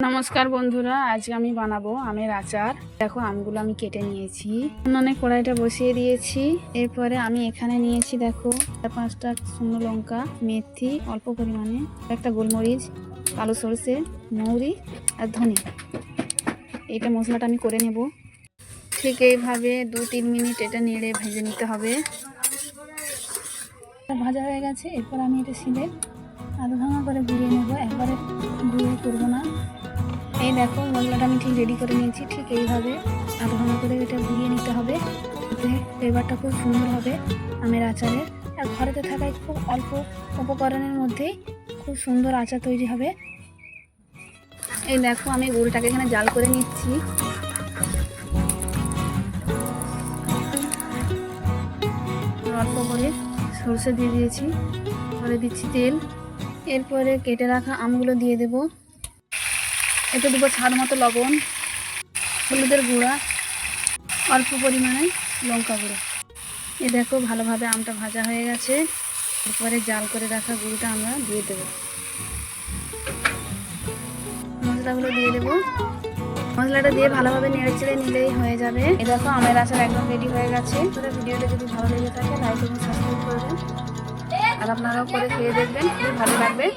নমস্কার বন্ধুরা, আজকে আমি বানাবো আমের আচার। দেখো আমগুলো আমি কেটে নিয়েছি, উনুনে কড়াইটা বসিয়ে দিয়েছি। এরপরে আমি এখানে নিয়েছি দেখো 4-5টা শুকনো লঙ্কা, মেথি অল্প পরিমাণে, একটা গোলমরিচ, কালো সরষে, মৌরি আর ধনে। এইটা মশলাটা আমি করে নেব। ঠিক এইভাবে 2-3 মিনিট এটা নেড়ে ভেজে নিতে হবে। ভাজা হয়ে গেছে। এরপর আমি এটা শিলে আধা ভাঙা করে গুঁড়িয়ে নেবো, একবারে গুঁড়িয়ে করবো না। এই দেখো মশলাটা আমি ঠিক রেডি করে নিয়েছি। ঠিক এইভাবে আধা ভাঙা করে এটা গুঁড়িয়ে নিতে হবে, এতে ফ্লেভারটা খুব সুন্দর হবে আমের আচারের। আর ঘরেতে থাকায় খুব অল্প উপকরণের মধ্যেই খুব সুন্দর আচার তৈরি হবে। এই দেখো আমি গুড়টাকে এখানে জাল করে নিচ্ছি। অল্প করে সরষে দিয়ে দিয়েছি, পরে দিচ্ছি তেল। এরপরে কেটে রাখা আমগুলো দিয়ে দেব। এতে দেবো স্বাদ মতো লবণ, হলুদের গুঁড়া, অল্প পরিমাণে লঙ্কা গুঁড়ো। এ দেখো ভালোভাবে আমটা ভাজা হয়ে গেছে। এরপরে জাল করে রাখা গুঁড়োটা আমরা দিয়ে দেবো, মশলাগুলো দিয়ে দেবো। মশলাটা দিয়ে ভালোভাবে নেড়ে চেড়ে নিলেই হয়ে যাবে। এ দেখো আমের আচার একদম রেডি হয়ে গেছে। ভিডিওটা যদি ভালো লেগে থাকে লাইক এবং সাবস্ক্রাইব করবেন, আর আপনারাও করে খেয়ে দেখবেন, খুব ভালো লাগবে।